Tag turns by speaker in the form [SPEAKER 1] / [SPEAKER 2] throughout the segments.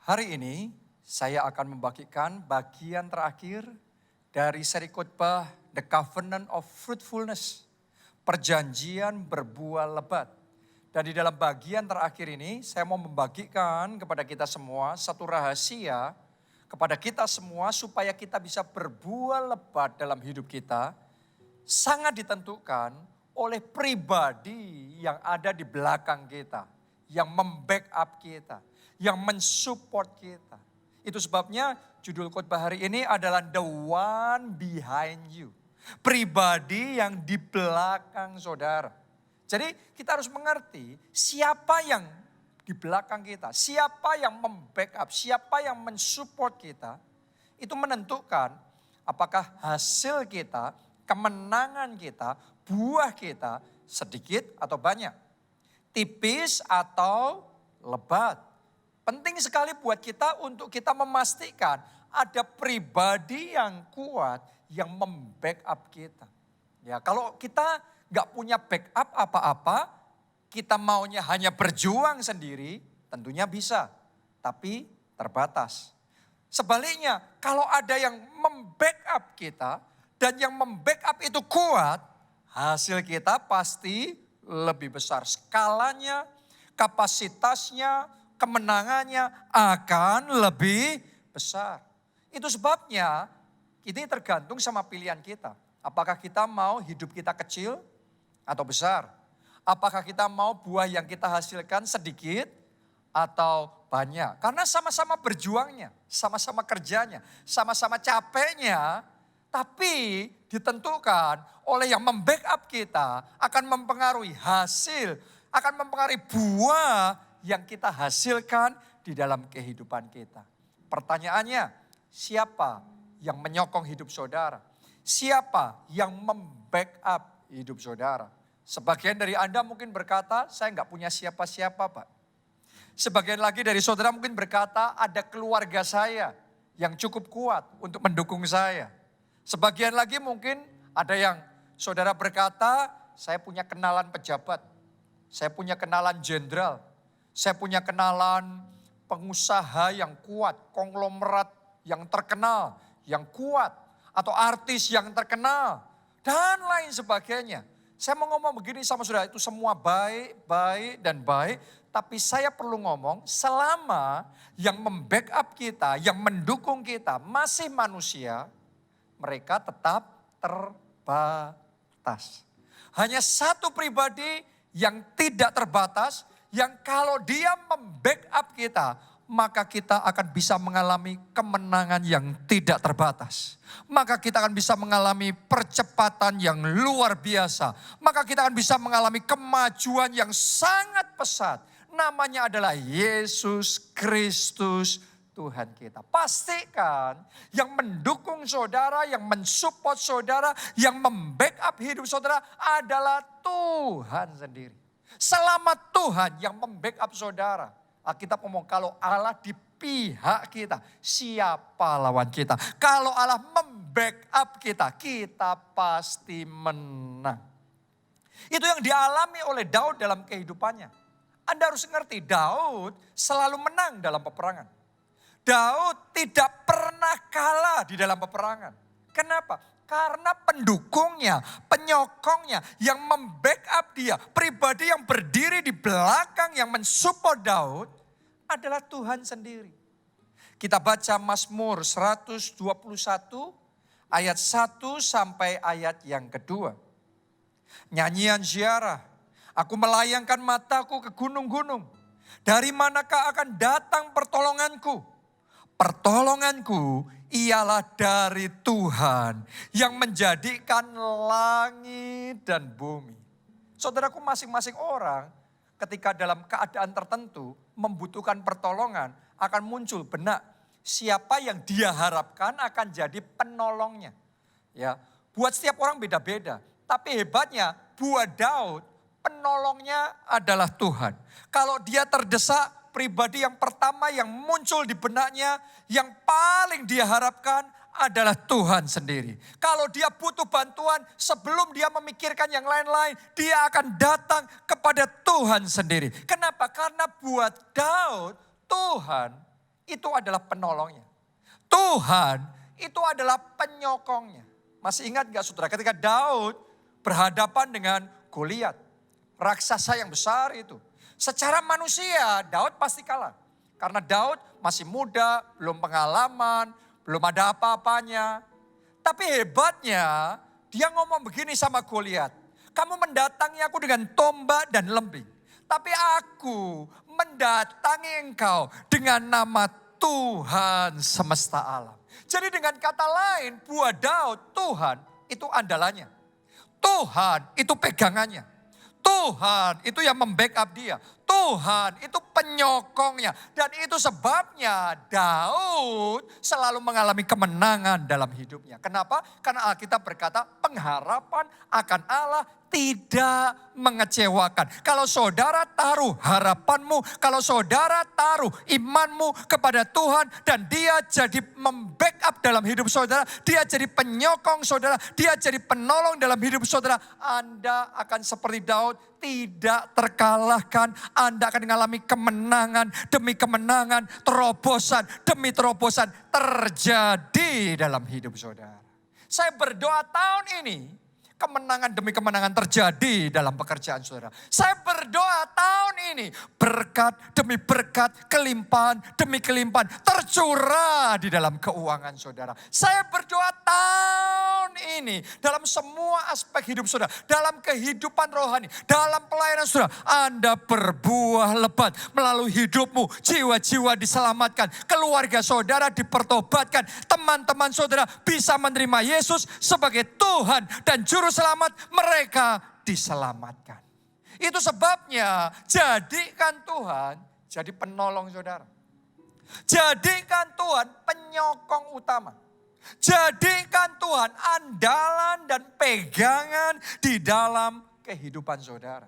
[SPEAKER 1] Hari ini saya akan membagikan bagian terakhir dari seri khotbah The Covenant of Fruitfulness, perjanjian berbuah lebat. Dan di dalam bagian terakhir ini saya mau membagikan kepada kita semua satu rahasia kepada kita semua supaya kita bisa berbuah lebat dalam hidup kita, sangat ditentukan oleh pribadi yang ada di belakang kita, yang membackup kita, yang mensupport kita. Itu sebabnya judul khotbah hari ini adalah The One Behind You. Pribadi yang di belakang saudara. Jadi kita harus mengerti siapa yang di belakang kita, siapa yang membackup, siapa yang mensupport kita. Itu menentukan apakah hasil kita, kemenangan kita, buah kita sedikit atau banyak. Tipis atau lebat. Penting sekali buat kita untuk kita memastikan ada pribadi yang kuat yang membackup kita. Ya, kalau kita nggak punya backup apa-apa, kita maunya hanya berjuang sendiri, tentunya bisa, tapi terbatas. Sebaliknya, kalau ada yang membackup kita dan yang membackup itu kuat, hasil kita pasti lebih besar. Skalanya, kapasitasnya, kemenangannya akan lebih besar. Itu sebabnya ini tergantung sama pilihan kita. Apakah kita mau hidup kita kecil atau besar? Apakah kita mau buah yang kita hasilkan sedikit atau banyak? Karena sama-sama berjuangnya, sama-sama kerjanya, sama-sama capeknya. Tapi ditentukan oleh yang membackup kita akan mempengaruhi hasil, akan mempengaruhi buah yang kita hasilkan di dalam kehidupan kita. Pertanyaannya, siapa yang menyokong hidup saudara? Siapa yang membackup hidup saudara? Sebagian dari Anda mungkin berkata, saya nggak punya siapa-siapa Pak. Sebagian lagi dari saudara mungkin berkata, ada keluarga saya yang cukup kuat untuk mendukung saya. Sebagian lagi mungkin ada yang saudara berkata, saya punya kenalan pejabat, saya punya kenalan jenderal, saya punya kenalan pengusaha yang kuat, konglomerat yang terkenal, yang kuat, atau artis yang terkenal, dan lain sebagainya. Saya mau ngomong begini sama saudara, itu semua baik, baik, dan baik. Tapi saya perlu ngomong, selama yang membackup kita, yang mendukung kita masih manusia, mereka tetap terbatas. Hanya satu pribadi yang tidak terbatas, yang kalau dia membackup kita, maka kita akan bisa mengalami kemenangan yang tidak terbatas. Maka kita akan bisa mengalami percepatan yang luar biasa. Maka kita akan bisa mengalami kemajuan yang sangat pesat. Namanya adalah Yesus Kristus Tuhan kita. Pastikan yang mendukung saudara, yang mensupport saudara, yang membackup hidup saudara adalah Tuhan sendiri. Selama Tuhan yang membackup saudara. Alkitab ngomong kalau Allah di pihak kita, siapa lawan kita? Kalau Allah membackup kita, kita pasti menang. Itu yang dialami oleh Daud dalam kehidupannya. Anda harus mengerti, Daud selalu menang dalam peperangan. Daud tidak pernah kalah di dalam peperangan. Kenapa? Karena pendukungnya, penyokongnya, yang membackup dia, pribadi yang berdiri di belakang yang mensupport Daud adalah Tuhan sendiri. Kita baca Mazmur 121 ayat 1 sampai ayat yang kedua. Nyanyian ziarah, aku melayangkan mataku ke gunung-gunung. Dari manakah akan datang pertolonganku? Pertolonganku ialah dari Tuhan yang menjadikan langit dan bumi. Saudaraku, masing-masing orang ketika dalam keadaan tertentu membutuhkan pertolongan akan muncul benak siapa yang dia harapkan akan jadi penolongnya. Ya, buat setiap orang beda-beda, tapi hebatnya buat Daud penolongnya adalah Tuhan. Kalau dia terdesak, pribadi yang pertama yang muncul di benaknya, yang paling dia harapkan adalah Tuhan sendiri. Kalau dia butuh bantuan, sebelum dia memikirkan yang lain-lain, dia akan datang kepada Tuhan sendiri. Kenapa? Karena buat Daud, Tuhan itu adalah penolongnya. Tuhan itu adalah penyokongnya. Masih ingat gak saudara ketika Daud berhadapan dengan Goliat, raksasa yang besar itu. Secara manusia Daud pasti kalah. Karena Daud masih muda, belum pengalaman, belum ada apa-apanya. Tapi hebatnya dia ngomong begini sama Goliat. Kamu mendatangi aku dengan tombak dan lembing. Tapi aku mendatangi engkau dengan nama Tuhan semesta alam. Jadi dengan kata lain buat Daud Tuhan itu andalannya. Tuhan itu pegangannya. Tuhan itu yang membackup dia. Tuhan itu penyokongnya. Dan itu sebabnya Daud selalu mengalami kemenangan dalam hidupnya. Kenapa? Karena Alkitab berkata pengharapan akan Allah tidak mengecewakan. Kalau saudara taruh harapanmu, kalau saudara taruh imanmu kepada Tuhan dan dia jadi membackup dalam hidup saudara, dia jadi penyokong saudara, dia jadi penolong dalam hidup saudara, Anda akan seperti Daud, tidak terkalahkan. Anda akan mengalami kemenangan demi kemenangan, terobosan demi terobosan terjadi dalam hidup saudara. Saya berdoa tahun ini kemenangan demi kemenangan terjadi dalam pekerjaan saudara. Saya berdoa tahun ini berkat demi berkat, kelimpahan demi kelimpahan tercurah di dalam keuangan saudara. Saya berdoa tahun ini dalam semua aspek hidup saudara, dalam kehidupan rohani, dalam pelayanan saudara, Anda berbuah lebat melalui hidupmu, jiwa-jiwa diselamatkan, keluarga saudara dipertobatkan, teman-teman saudara bisa menerima Yesus sebagai Tuhan dan Juru Selamat, mereka diselamatkan. Itu sebabnya jadikan Tuhan jadi penolong saudara. Jadikan Tuhan penyokong utama. Jadikan Tuhan andalan dan pegangan di dalam kehidupan saudara.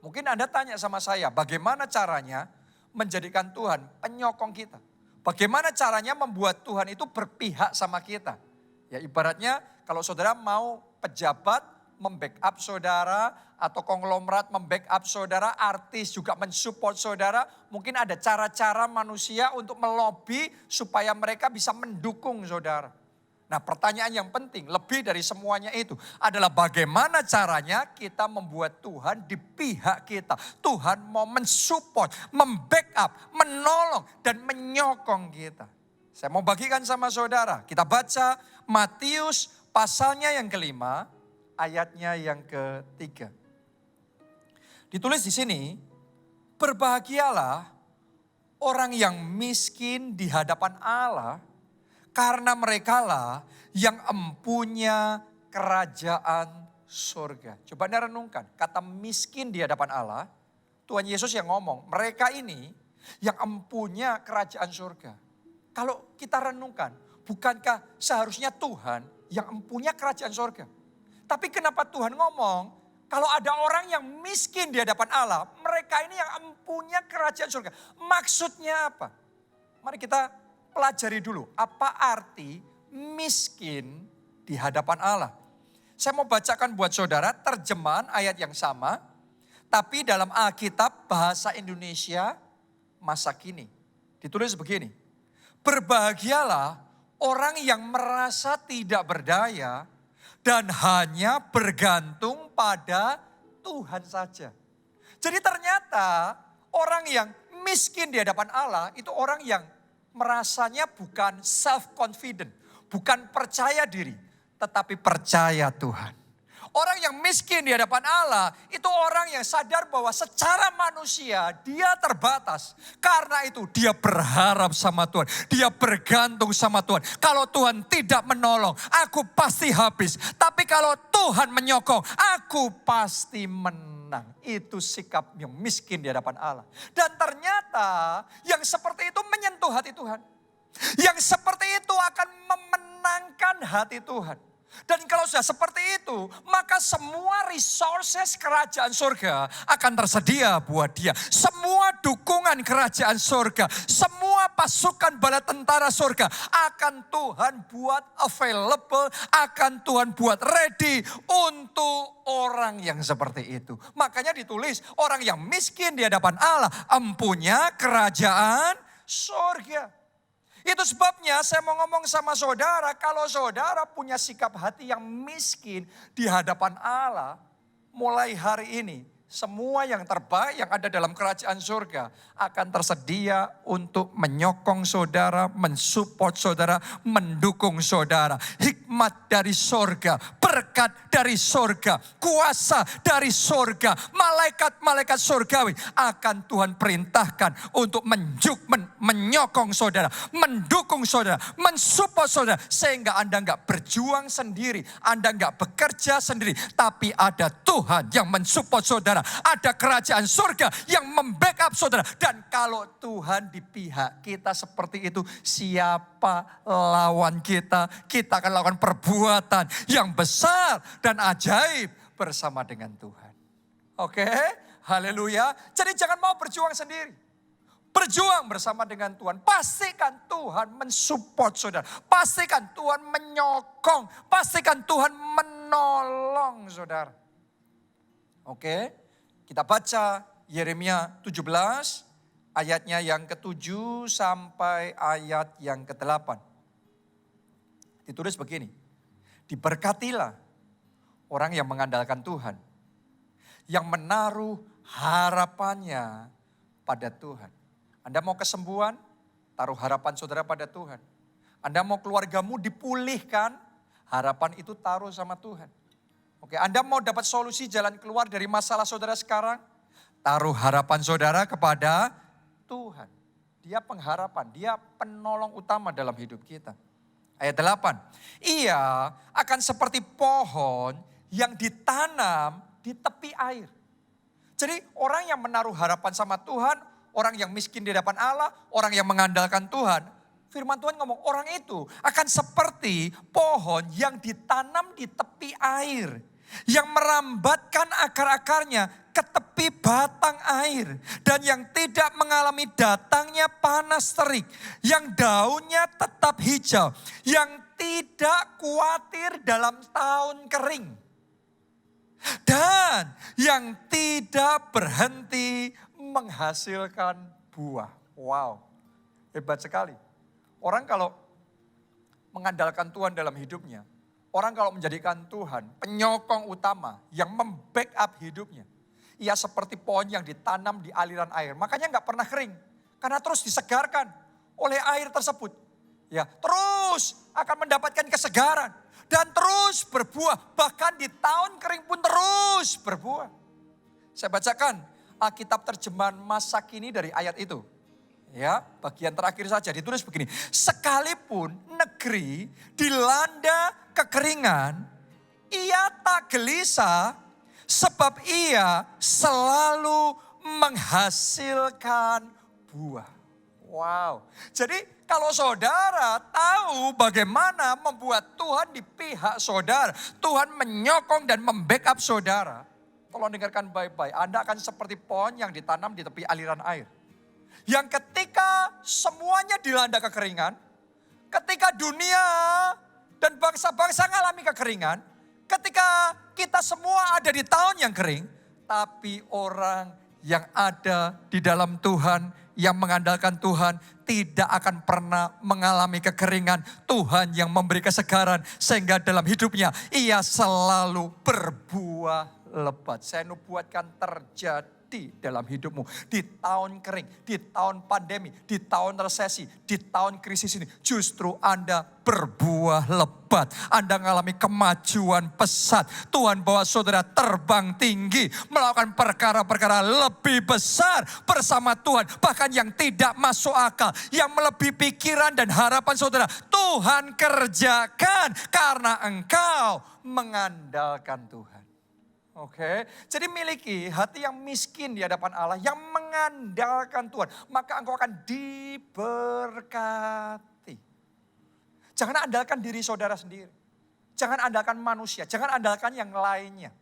[SPEAKER 1] Mungkin Anda tanya sama saya, bagaimana caranya menjadikan Tuhan penyokong kita? Bagaimana caranya membuat Tuhan itu berpihak sama kita? Ya ibaratnya kalau saudara mau pejabat membackup saudara atau konglomerat membackup saudara, artis juga mensupport saudara. Mungkin ada cara-cara manusia untuk melobi supaya mereka bisa mendukung saudara. Nah pertanyaan yang penting lebih dari semuanya itu adalah bagaimana caranya kita membuat Tuhan di pihak kita. Tuhan mau mensupport, membackup, menolong dan menyokong kita. Saya mau bagikan sama saudara. Kita baca Matius pasalnya yang kelima, ayatnya yang ketiga. Ditulis di sini, berbahagialah orang yang miskin di hadapan Allah, karena merekalah yang empunya kerajaan surga. Coba Anda renungkan, kata miskin di hadapan Allah, Tuhan Yesus yang ngomong, mereka ini yang empunya kerajaan surga. Kalau kita renungkan, bukankah seharusnya Tuhan yang empunya kerajaan surga? Tapi kenapa Tuhan ngomong, kalau ada orang yang miskin di hadapan Allah, mereka ini yang empunya kerajaan surga. Maksudnya apa? Mari kita pelajari dulu, apa arti miskin di hadapan Allah. Saya mau bacakan buat saudara terjemahan ayat yang sama, tapi dalam Alkitab bahasa Indonesia masa kini. Ditulis begini, berbahagialah orang yang merasa tidak berdaya dan hanya bergantung pada Tuhan saja. Jadi ternyata orang yang miskin di hadapan Allah itu orang yang merasanya bukan self-confident, bukan percaya diri, tetapi percaya Tuhan. Orang yang miskin di hadapan Allah itu orang yang sadar bahwa secara manusia dia terbatas. Karena itu dia berharap sama Tuhan, dia bergantung sama Tuhan. Kalau Tuhan tidak menolong, aku pasti habis. Tapi kalau Tuhan menyokong, aku pasti menang. Itu sikap yang miskin di hadapan Allah. Dan ternyata yang seperti itu menyentuh hati Tuhan. Yang seperti itu akan memenangkan hati Tuhan. Dan kalau sudah seperti itu, maka semua resources kerajaan surga akan tersedia buat dia. Semua dukungan kerajaan surga, semua pasukan bala tentara surga akan Tuhan buat available, akan Tuhan buat ready untuk orang yang seperti itu. Makanya ditulis orang yang miskin di hadapan Allah empunya kerajaan surga. Itu sebabnya saya mau ngomong sama saudara, kalau saudara punya sikap hati yang miskin di hadapan Allah, mulai hari ini semua yang terbaik yang ada dalam kerajaan surga akan tersedia untuk menyokong saudara, mensupport saudara, mendukung saudara. Hikmat dari surga, berkat dari surga, kuasa dari surga, malaikat-malaikat surgawi akan Tuhan perintahkan untuk menyokong saudara, mendukung saudara, mensupport saudara. Sehingga Anda enggak berjuang sendiri, Anda enggak bekerja sendiri, tapi ada Tuhan yang mensupport saudara. Ada kerajaan surga yang membackup saudara. Dan kalau Tuhan di pihak kita seperti itu, siapa lawan kita? Kita akan lakukan perbuatan yang besar dan ajaib bersama dengan Tuhan. Oke, haleluya. Jadi jangan mau berjuang sendiri. Berjuang bersama dengan Tuhan. Pastikan Tuhan mensupport saudara. Pastikan Tuhan menyokong. Pastikan Tuhan menolong saudara. Oke. Kita baca Yeremia 17 ayatnya yang ke-7 sampai ayat yang ke-8. Ditulis begini. Diberkatilah orang yang mengandalkan Tuhan. Yang menaruh harapannya pada Tuhan. Anda mau kesembuhan? Taruh harapan saudara pada Tuhan. Anda mau keluargamu dipulihkan? Harapan itu taruh sama Tuhan. Oke, Anda mau dapat solusi jalan keluar dari masalah saudara sekarang? Taruh harapan saudara kepada Tuhan. Dia pengharapan, dia penolong utama dalam hidup kita. Ayat 8. Ia akan seperti pohon yang ditanam di tepi air. Jadi orang yang menaruh harapan sama Tuhan, orang yang miskin di hadapan Allah, orang yang mengandalkan Tuhan. Firman Tuhan ngomong orang itu akan seperti pohon yang ditanam di tepi air. Yang merambatkan akar-akarnya ke tepi batang air. Dan yang tidak mengalami datangnya panas terik. Yang daunnya tetap hijau. Yang tidak khawatir dalam tahun kering. Dan yang tidak berhenti menghasilkan buah. Wow, hebat sekali. Orang kalau mengandalkan Tuhan dalam hidupnya, orang kalau menjadikan Tuhan penyokong utama yang membackup hidupnya. Ia seperti pohon yang ditanam di aliran air. Makanya nggak pernah kering. Karena terus disegarkan oleh air tersebut. Ya, terus akan mendapatkan kesegaran. Dan terus berbuah. Bahkan di tahun kering pun terus berbuah. Saya bacakan Alkitab terjemahan masa kini dari ayat itu. Ya, bagian terakhir saja ditulis begini. Sekalipun negeri dilanda kekeringan, ia tak gelisah sebab ia selalu menghasilkan buah. Wow. Jadi kalau saudara tahu bagaimana membuat Tuhan di pihak saudara, Tuhan menyokong dan membackup saudara. Tolong dengarkan baik-baik. Anda akan seperti pohon yang ditanam di tepi aliran air. Yang ketika semuanya dilanda kekeringan, ketika dunia dan bangsa-bangsa mengalami kekeringan, ketika kita semua ada di tahun yang kering, tapi orang yang ada di dalam Tuhan, yang mengandalkan Tuhan, tidak akan pernah mengalami kekeringan. Tuhan yang memberi kesegaran, sehingga dalam hidupnya ia selalu berbuah lebat. Saya nubuatkan terjadi dalam hidupmu. Di tahun kering, di tahun pandemi, di tahun resesi, di tahun krisis ini. Justru Anda berbuah lebat. Anda mengalami kemajuan pesat. Tuhan bawa saudara terbang tinggi. Melakukan perkara-perkara lebih besar bersama Tuhan. Bahkan yang tidak masuk akal. Yang melebihi pikiran dan harapan saudara. Tuhan kerjakan karena engkau mengandalkan Tuhan. Oke, jadi miliki hati yang miskin di hadapan Allah, yang mengandalkan Tuhan, maka engkau akan diberkati. Jangan andalkan diri saudara sendiri. Jangan andalkan manusia, jangan andalkan yang lainnya.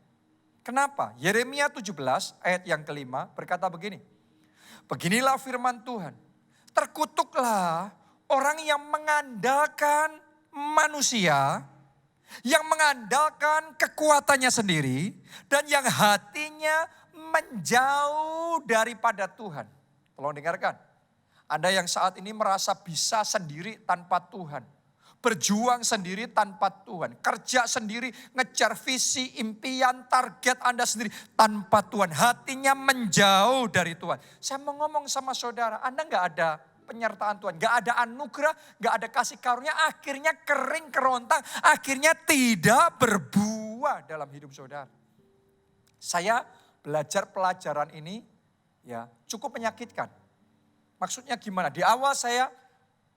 [SPEAKER 1] Kenapa? Yeremia 17 ayat yang kelima berkata begini. Beginilah firman Tuhan, terkutuklah orang yang mengandalkan manusia, yang mengandalkan kekuatannya sendiri, dan yang hatinya menjauh daripada Tuhan. Tolong dengarkan. Anda yang saat ini merasa bisa sendiri tanpa Tuhan. Berjuang sendiri tanpa Tuhan. Kerja sendiri, ngejar visi, impian, target Anda sendiri tanpa Tuhan. Hatinya menjauh dari Tuhan. Saya mau ngomong sama saudara, Anda nggak ada penyertaan Tuhan. Nggak ada anugerah, nggak ada kasih karunia. Akhirnya kering kerontang, akhirnya tidak berbuah dalam hidup saudara. Saya belajar pelajaran ini ya cukup menyakitkan. Maksudnya gimana? Di awal saya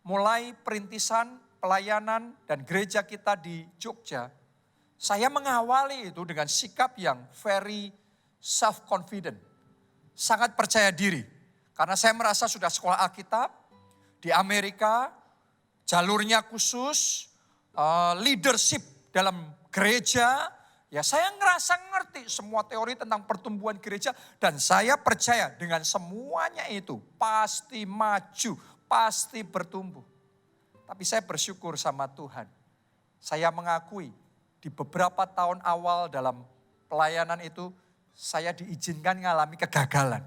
[SPEAKER 1] mulai perintisan pelayanan dan gereja kita di Jogja, saya mengawali itu dengan sikap yang very self-confident. Sangat percaya diri. Karena saya merasa sudah sekolah Alkitab, di Amerika jalurnya khusus, leadership dalam gereja. Ya saya ngerasa ngerti semua teori tentang pertumbuhan gereja. Dan saya percaya dengan semuanya itu pasti maju, pasti bertumbuh. Tapi saya bersyukur sama Tuhan. Saya mengakui di beberapa tahun awal dalam pelayanan itu saya diizinkan mengalami kegagalan.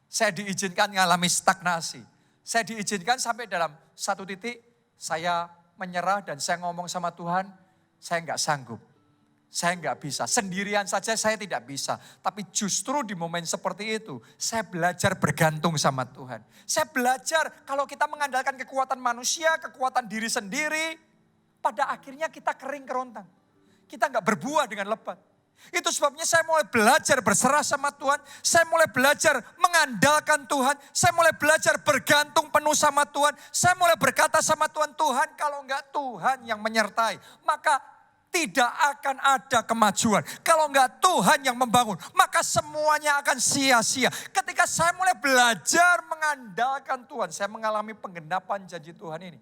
[SPEAKER 1] Saya diizinkan mengalami stagnasi. Saya diizinkan sampai dalam satu titik saya menyerah dan saya ngomong sama Tuhan, saya enggak sanggup. Saya enggak bisa, sendirian saja saya tidak bisa. Tapi justru di momen seperti itu, saya belajar bergantung sama Tuhan. Saya belajar kalau kita mengandalkan kekuatan manusia, kekuatan diri sendiri, pada akhirnya kita kering kerontang. Kita enggak berbuah dengan lebat. Itu sebabnya saya mulai belajar berserah sama Tuhan. Saya mulai belajar mengandalkan Tuhan. Saya mulai belajar bergantung penuh sama Tuhan. Saya mulai berkata sama Tuhan, Tuhan kalau enggak Tuhan yang menyertai, maka tidak akan ada kemajuan. Kalau enggak Tuhan yang membangun, maka semuanya akan sia-sia. Ketika saya mulai belajar mengandalkan Tuhan, saya mengalami penggenapan janji Tuhan ini.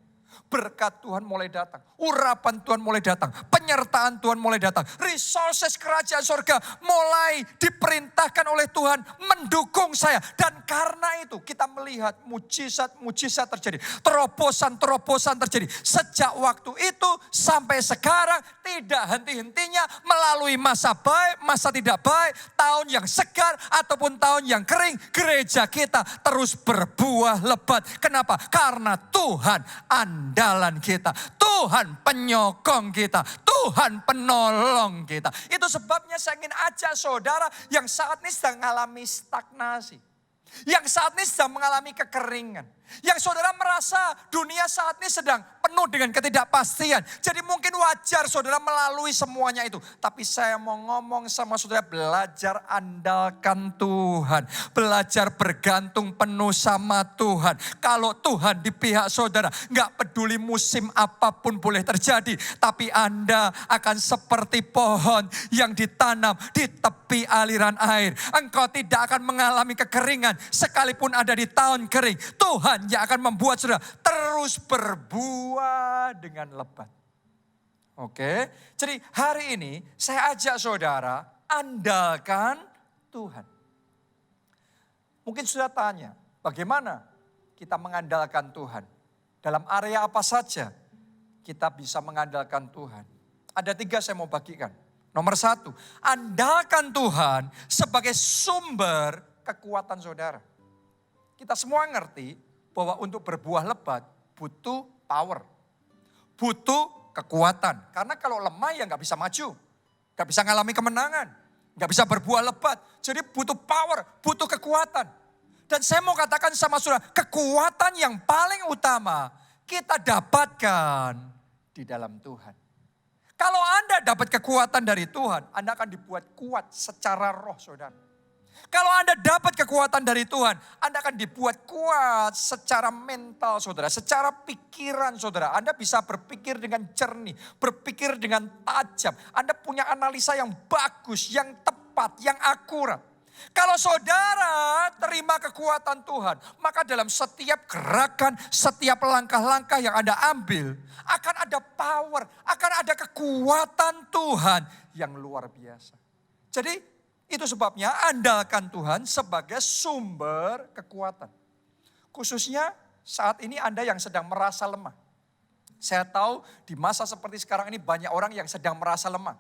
[SPEAKER 1] Berkat Tuhan mulai datang, urapan Tuhan mulai datang, penyertaan Tuhan mulai datang. Resources kerajaan surga mulai diperintahkan oleh Tuhan mendukung saya. Dan karena itu kita melihat mujizat-mujizat terjadi. Terobosan-terobosan terjadi. Sejak waktu itu sampai sekarang tidak henti-hentinya melalui masa baik, masa tidak baik, tahun yang segar ataupun tahun yang kering. Gereja kita terus berbuah lebat. Kenapa? Karena Tuhan andalan kita, Tuhan penyokong kita, Tuhan penolong kita. Itu sebabnya saya ingin ajak saudara yang saat ini sedang mengalami stagnasi, yang saat ini sedang mengalami kekeringan, yang saudara merasa dunia saat ini sedang penuh dengan ketidakpastian. Jadi mungkin wajar saudara melalui semuanya itu. Tapi saya mau ngomong sama saudara, belajar andalkan Tuhan. Belajar bergantung penuh sama Tuhan. Kalau Tuhan di pihak saudara, gak peduli musim apapun boleh terjadi. Tapi Anda akan seperti pohon yang ditanam di tepi aliran air. Engkau tidak akan mengalami kekeringan sekalipun ada di tahun kering. Tuhan yang akan membuat saudara terus berbuah dengan lebat. Oke, jadi hari ini saya ajak saudara andalkan Tuhan. Mungkin sudah tanya, bagaimana kita mengandalkan Tuhan? Dalam area apa saja kita bisa mengandalkan Tuhan? Ada 3 saya mau bagikan. Nomor 1, andalkan Tuhan sebagai sumber kekuatan saudara. Kita semua ngerti bahwa untuk berbuah lebat butuh power, butuh kekuatan. Karena kalau lemah ya gak bisa maju, gak bisa ngalami kemenangan, gak bisa berbuah lebat. Jadi butuh power, butuh kekuatan. Dan saya mau katakan sama saudara, kekuatan yang paling utama kita dapatkan di dalam Tuhan. Kalau Anda dapat kekuatan dari Tuhan, Anda akan dibuat kuat secara roh saudara. Kalau Anda dapat kekuatan dari Tuhan, Anda akan dibuat kuat secara mental saudara, secara pikiran saudara. Anda bisa berpikir dengan jernih, berpikir dengan tajam. Anda punya analisa yang bagus, yang tepat, yang akurat. Kalau saudara terima kekuatan Tuhan, maka dalam setiap gerakan, setiap langkah-langkah yang Anda ambil, akan ada power, akan ada kekuatan Tuhan yang luar biasa. Jadi itu sebabnya andalkan Tuhan sebagai sumber kekuatan. Khususnya saat ini Anda yang sedang merasa lemah. Saya tahu di masa seperti sekarang ini banyak orang yang sedang merasa lemah.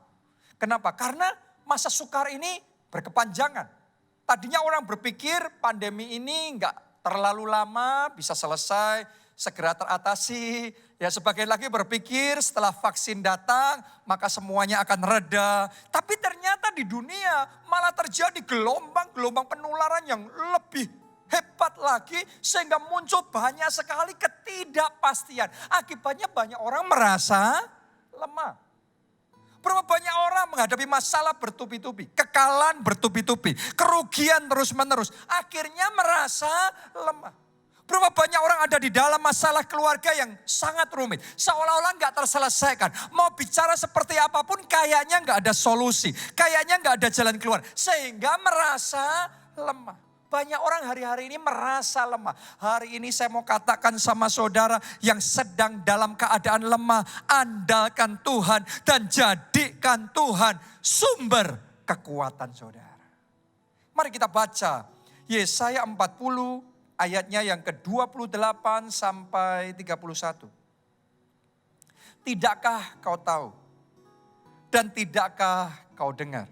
[SPEAKER 1] Kenapa? Karena masa sukar ini berkepanjangan. Tadinya orang berpikir pandemi ini enggak terlalu lama bisa selesai, segera teratasi. Ya sebagian lagi berpikir setelah vaksin datang maka semuanya akan reda. Tapi ternyata di dunia malah terjadi gelombang-gelombang penularan yang lebih hebat lagi. Sehingga muncul banyak sekali ketidakpastian. Akibatnya banyak orang merasa lemah. Berapa banyak orang menghadapi masalah bertubi-tubi. Kekalahan bertubi-tubi. Kerugian terus-menerus. Akhirnya merasa lemah. Berapa banyak orang ada di dalam masalah keluarga yang sangat rumit. Seolah-olah nggak terselesaikan. Mau bicara seperti apapun kayaknya nggak ada solusi. Kayaknya nggak ada jalan keluar. Sehingga merasa lemah. Banyak orang hari-hari ini merasa lemah. Hari ini saya mau katakan sama saudara yang sedang dalam keadaan lemah. Andalkan Tuhan dan jadikan Tuhan sumber kekuatan saudara. Mari kita baca Yesaya 40 ayatnya yang ke-28 sampai 31. Tidakkah kau tahu dan tidakkah kau dengar?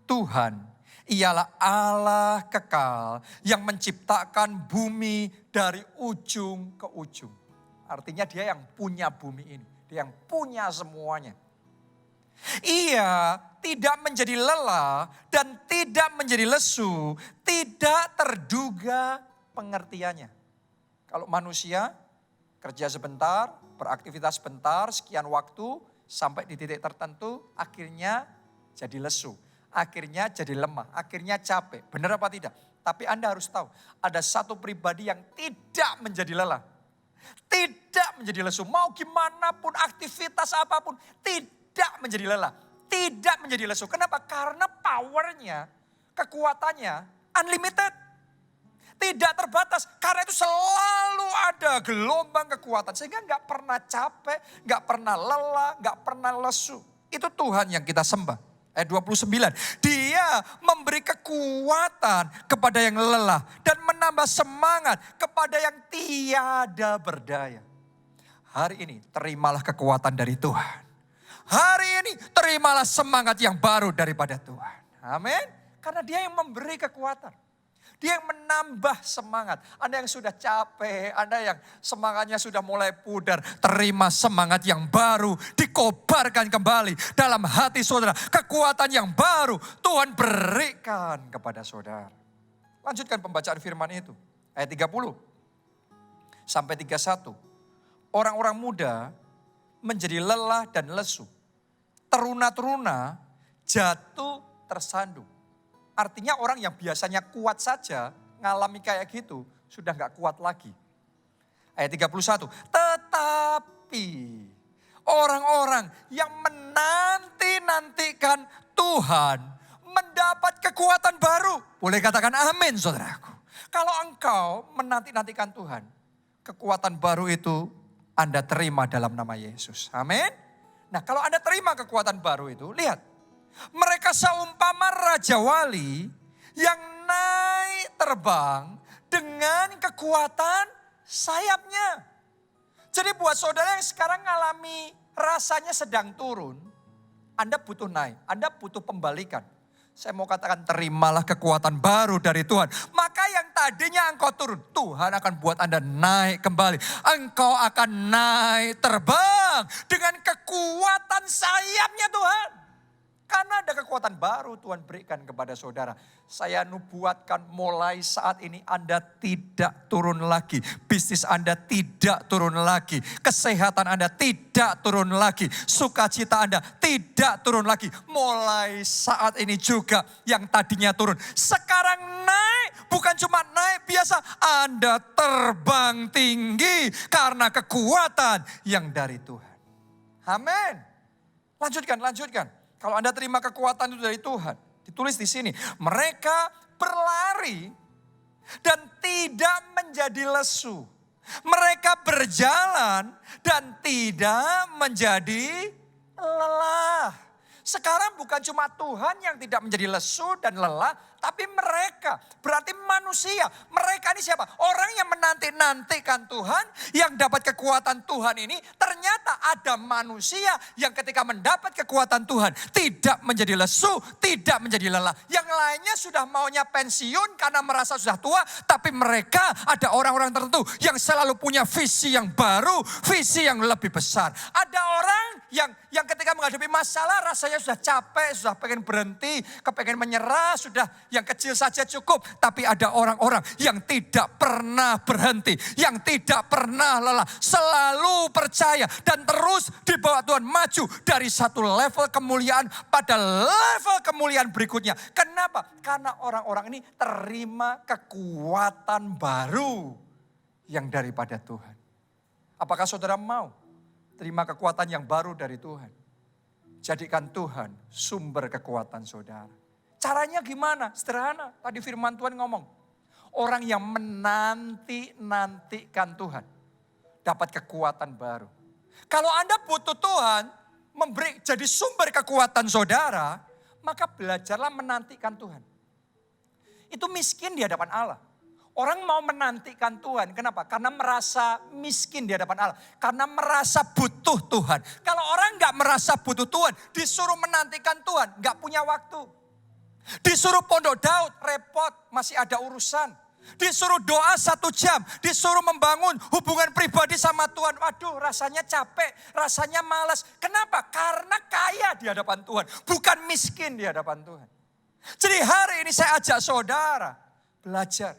[SPEAKER 1] Tuhan ialah Allah kekal yang menciptakan bumi dari ujung ke ujung. Artinya dia yang punya bumi ini. Dia yang punya semuanya. Ia tidak menjadi lelah dan tidak menjadi lesu. Tidak terduga pengertiannya. Kalau manusia kerja sebentar, beraktivitas sebentar, sekian waktu, sampai di titik tertentu, akhirnya jadi lesu. Akhirnya jadi lemah, akhirnya capek. Benar apa tidak? Tapi Anda harus tahu, ada satu pribadi yang tidak menjadi lelah. Tidak menjadi lesu. Mau gimana pun, aktivitas apapun, tidak menjadi lelah. Tidak menjadi lesu. Kenapa? Karena powernya, kekuatannya unlimited. Tidak terbatas, karena itu selalu ada gelombang kekuatan. Sehingga gak pernah capek, gak pernah lelah, gak pernah lesu. Itu Tuhan yang kita sembah. Ayat 29, dia memberi kekuatan kepada yang lelah. Dan menambah semangat kepada yang tiada berdaya. Hari ini terimalah kekuatan dari Tuhan. Hari ini terimalah semangat yang baru daripada Tuhan. Amin. Karena dia yang memberi kekuatan. Dia yang menambah semangat. Anda yang sudah capek, Anda yang semangatnya sudah mulai pudar. Terima semangat yang baru, dikobarkan kembali dalam hati saudara. Kekuatan yang baru Tuhan berikan kepada saudara. Lanjutkan pembacaan firman itu. Ayat 30 sampai 31. Orang-orang muda menjadi lelah dan lesu. Teruna-teruna jatuh tersandung. Artinya orang yang biasanya kuat saja ngalami kayak gitu sudah gak kuat lagi. Ayat 31. Tetapi orang-orang yang menanti-nantikan Tuhan mendapat kekuatan baru. Boleh katakan amin saudaraku. Kalau engkau menanti-nantikan Tuhan, kekuatan baru itu Anda terima dalam nama Yesus. Amin. Nah kalau Anda terima kekuatan baru itu, lihat. Mereka seumpama Raja Wali yang naik terbang dengan kekuatan sayapnya. Jadi buat saudara yang sekarang ngalami rasanya sedang turun, Anda butuh naik, Anda butuh pembalikan. Saya mau katakan terimalah kekuatan baru dari Tuhan. Maka yang tadinya engkau turun, Tuhan akan buat Anda naik kembali. Engkau akan naik terbang dengan kekuatan sayapnya Tuhan. Karena ada kekuatan baru Tuhan berikan kepada saudara. Saya nubuatkan mulai saat ini Anda tidak turun lagi. Bisnis Anda tidak turun lagi. Kesehatan Anda tidak turun lagi. Sukacita Anda tidak turun lagi. Mulai saat ini juga yang tadinya turun. Sekarang naik, bukan cuma naik biasa. Anda terbang tinggi karena kekuatan yang dari Tuhan. Amin. Lanjutkan. Kalau Anda terima kekuatan itu dari Tuhan, ditulis di sini, mereka berlari dan tidak menjadi lesu. Mereka berjalan dan tidak menjadi lelah. Sekarang bukan cuma Tuhan yang tidak menjadi lesu dan lelah, tapi mereka, berarti manusia. Mereka ini siapa? Orang yang menanti-nantikan Tuhan, yang dapat kekuatan Tuhan ini, ternyata ada manusia yang ketika mendapat kekuatan Tuhan tidak menjadi lesu, tidak menjadi lelah. Yang lainnya sudah maunya pensiun karena merasa sudah tua, tapi mereka ada orang-orang tertentu yang selalu punya visi yang baru, visi yang lebih besar. Ada orang yang ketika menghadapi masalah rasanya sudah capek, sudah pengen berhenti, kepengen menyerah, sudah yang kecil saja cukup. Tapi ada orang-orang yang tidak pernah berhenti, yang tidak pernah lelah, selalu percaya dan terus dibawa Tuhan maju dari satu level kemuliaan pada level kemuliaan berikutnya. Kenapa? Karena orang-orang ini terima kekuatan baru yang daripada Tuhan. Apakah saudara mau terima kekuatan yang baru dari Tuhan? Jadikan Tuhan sumber kekuatan saudara. Caranya gimana? Sederhana. Tadi firman Tuhan ngomong. Orang yang menanti-nantikan Tuhan dapat kekuatan baru. Kalau Anda butuh Tuhan memberi jadi sumber kekuatan saudara, maka belajarlah menantikan Tuhan. Itu miskin di hadapan Allah. Orang mau menantikan Tuhan. Kenapa? Karena merasa miskin di hadapan Allah. Karena merasa butuh Tuhan. Kalau orang nggak merasa butuh Tuhan, disuruh menantikan Tuhan, nggak punya waktu. Disuruh pondok Daud, repot, masih ada urusan. Disuruh doa 1 jam, disuruh membangun hubungan pribadi sama Tuhan. Waduh, rasanya capek, rasanya malas. Kenapa? Karena kaya di hadapan Tuhan, bukan miskin di hadapan Tuhan. Jadi hari ini saya ajak saudara belajar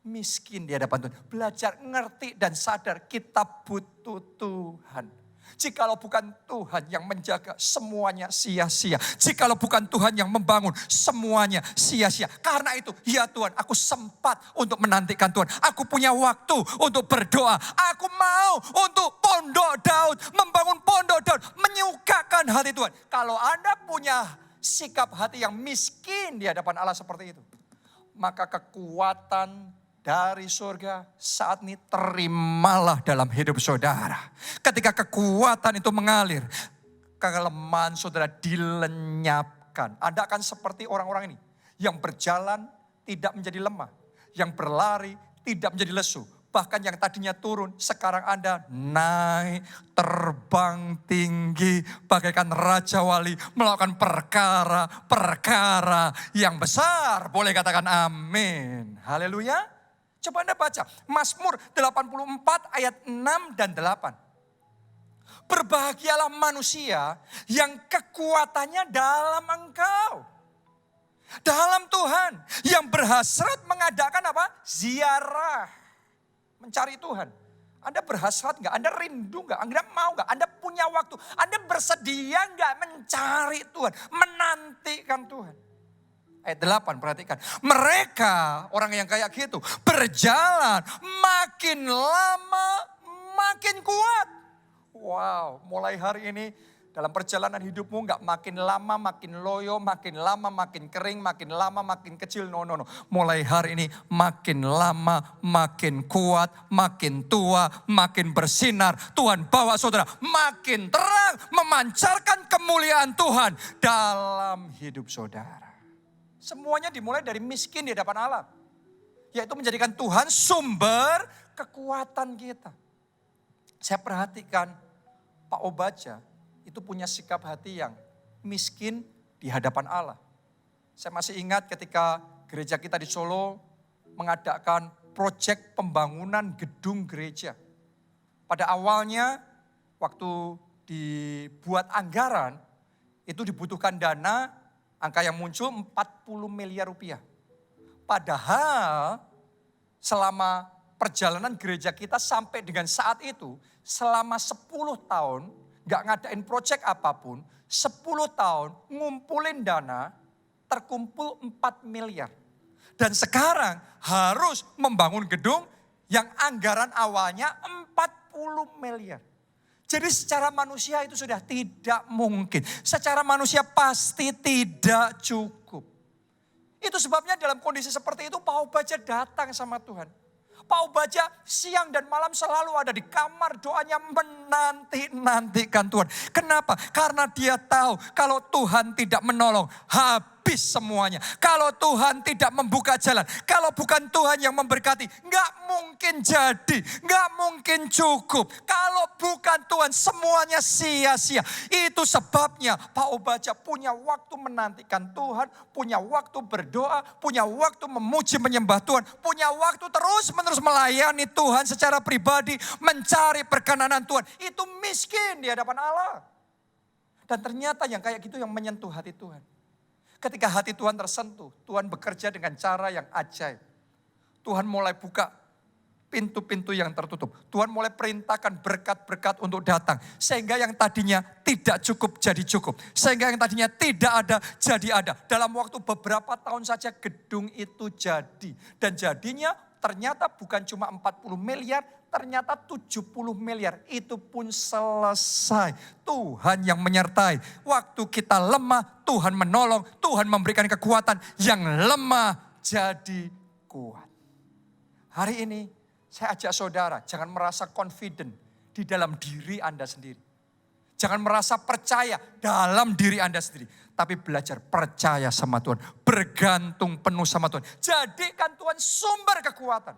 [SPEAKER 1] miskin di hadapan Tuhan. Belajar ngerti dan sadar kita butuh Tuhan. Jikalau bukan Tuhan yang menjaga, semuanya sia-sia. Jikalau bukan Tuhan yang membangun, semuanya sia-sia. Karena itu, ya Tuhan, aku sempat untuk menantikan Tuhan. Aku punya waktu untuk berdoa. Aku mau untuk pondok Daud, membangun pondok Daud, menyukakan hati Tuhan. Kalau Anda punya sikap hati yang miskin di hadapan Allah seperti itu, maka kekuatan dari surga saat ini terimalah dalam hidup saudara. Ketika kekuatan itu mengalir, kelemahan saudara dilenyapkan. Anda akan seperti orang-orang ini yang berjalan tidak menjadi lemah, yang berlari tidak menjadi lesu. Bahkan yang tadinya turun, sekarang Anda naik, terbang tinggi, bagaikan Raja Wali, melakukan perkara-perkara yang besar. Boleh katakan amin. Haleluya. Coba Anda baca, Mazmur 84 ayat 6 dan 8. Berbahagialah manusia yang kekuatannya dalam Engkau. Dalam Tuhan, yang berhasrat mengadakan apa? Ziarah. Mencari Tuhan. Anda berhasrat enggak? Anda rindu enggak? Anda mau enggak? Anda punya waktu? Anda bersedia enggak mencari Tuhan? Menantikan Tuhan? Ayat 8 perhatikan. Mereka orang yang kayak gitu berjalan makin lama makin kuat. Wow, mulai hari ini dalam perjalanan hidupmu gak makin lama makin loyo, makin lama makin kering, makin lama makin kecil. No. Mulai hari ini makin lama makin kuat, makin tua, makin bersinar. Tuhan bawa saudara makin terang memancarkan kemuliaan Tuhan dalam hidup saudara. Semuanya dimulai dari miskin di hadapan Allah. Yaitu menjadikan Tuhan sumber kekuatan kita. Saya perhatikan Pak Obaja itu punya sikap hati yang miskin di hadapan Allah. Saya masih ingat ketika gereja kita di Solo mengadakan proyek pembangunan gedung gereja. Pada awalnya waktu dibuat anggaran itu dibutuhkan dana. Angka yang muncul 40 miliar rupiah. Padahal selama perjalanan gereja kita sampai dengan saat itu, selama 10 tahun gak ngadain proyek apapun, 10 tahun ngumpulin dana terkumpul 4 miliar. Dan sekarang harus membangun gedung yang anggaran awalnya 40 miliar. Jadi secara manusia itu sudah tidak mungkin. Secara manusia pasti tidak cukup. Itu sebabnya dalam kondisi seperti itu Pak Obaja datang sama Tuhan. Pak Obaja siang dan malam selalu ada di kamar doanya menanti-nantikan Tuhan. Kenapa? Karena dia tahu kalau Tuhan tidak menolong, habis habis semuanya. Kalau Tuhan tidak membuka jalan, kalau bukan Tuhan yang memberkati, nggak mungkin jadi, nggak mungkin cukup. Kalau bukan Tuhan, semuanya sia-sia. Itu sebabnya Pak Obaja punya waktu menantikan Tuhan, punya waktu berdoa, punya waktu memuji menyembah Tuhan, punya waktu terus-menerus melayani Tuhan secara pribadi, mencari perkenanan Tuhan. Itu miskin di hadapan Allah. Dan ternyata yang kayak gitu yang menyentuh hati Tuhan. Ketika hati Tuhan tersentuh, Tuhan bekerja dengan cara yang ajaib. Tuhan mulai buka pintu-pintu yang tertutup. Tuhan mulai perintahkan berkat-berkat untuk datang. Sehingga yang tadinya tidak cukup jadi cukup. Sehingga yang tadinya tidak ada jadi ada. Dalam waktu beberapa tahun saja gedung itu jadi. Dan jadinya ternyata bukan cuma 40 miliar, ternyata 70 miliar. Itu pun selesai. Tuhan yang menyertai. Waktu kita lemah, Tuhan menolong. Tuhan memberikan kekuatan yang lemah jadi kuat. Hari ini saya ajak saudara, jangan merasa confident di dalam diri Anda sendiri. Jangan merasa percaya dalam diri Anda sendiri. Tapi belajar percaya sama Tuhan. Bergantung penuh sama Tuhan. Jadikan Tuhan sumber kekuatan.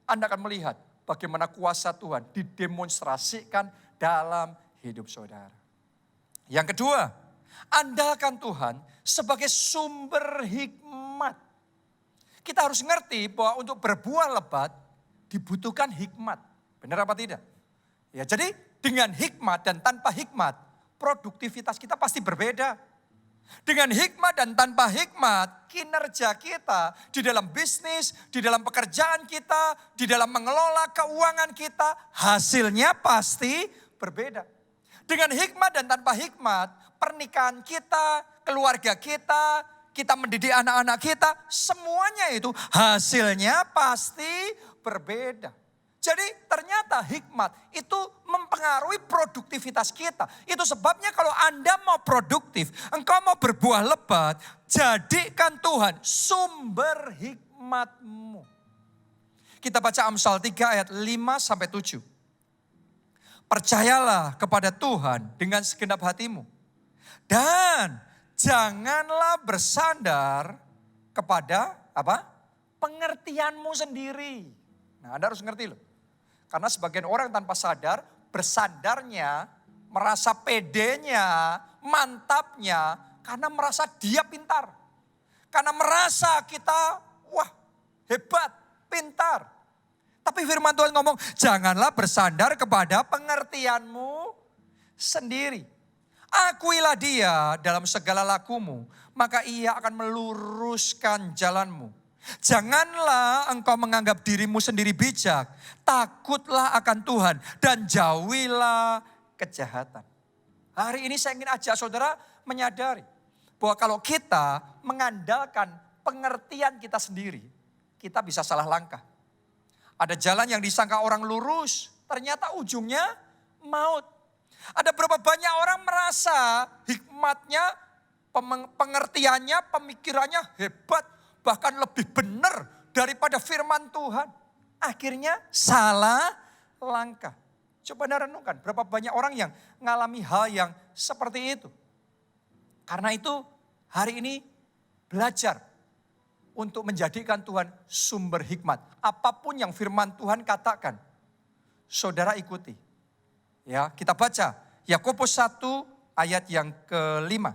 [SPEAKER 1] Anda akan melihat bagaimana kuasa Tuhan didemonstrasikan dalam hidup saudara. Yang kedua, andalkan Tuhan sebagai sumber hikmat. Kita harus ngerti bahwa untuk berbuah lebat dibutuhkan hikmat. Benar apa tidak? Ya, jadi dengan hikmat dan tanpa hikmat, produktivitas kita pasti berbeda. Dengan hikmat dan tanpa hikmat, kinerja kita di dalam bisnis, di dalam pekerjaan kita, di dalam mengelola keuangan kita, hasilnya pasti berbeda. Dengan hikmat dan tanpa hikmat, pernikahan kita, keluarga kita mendidik anak-anak kita, semuanya itu hasilnya pasti berbeda. Jadi ternyata hikmat itu mempengaruhi produktivitas kita. Itu sebabnya kalau Anda mau produktif, engkau mau berbuah lebat, jadikan Tuhan sumber hikmatmu. Kita baca Amsal 3 ayat 5-7. Percayalah kepada Tuhan dengan segenap hatimu. Dan janganlah bersandar kepada pengertianmu sendiri. Nah, Anda harus ngerti loh. Karena sebagian orang tanpa sadar, bersandarnya, merasa pedenya, mantapnya, karena merasa dia pintar. Karena merasa kita, wah hebat, pintar. Tapi firman Tuhan ngomong, janganlah bersandar kepada pengertianmu sendiri. Akuilah dia dalam segala lakumu, maka ia akan meluruskan jalanmu. Janganlah engkau menganggap dirimu sendiri bijak. Takutlah akan Tuhan dan jauhilah kejahatan. Hari ini saya ingin ajak saudara menyadari bahwa kalau kita mengandalkan pengertian kita sendiri, kita bisa salah langkah. Ada jalan yang disangka orang lurus, ternyata ujungnya maut. Ada berapa banyak orang merasa hikmatnya, pengertiannya, pemikirannya hebat. Bahkan lebih benar daripada firman Tuhan. Akhirnya salah langkah. Coba Anda renungkan berapa banyak orang yang mengalami hal yang seperti itu. Karena itu hari ini belajar untuk menjadikan Tuhan sumber hikmat. Apapun yang firman Tuhan katakan, saudara ikuti. Ya, kita baca Yakobus 1 ayat yang ke-5.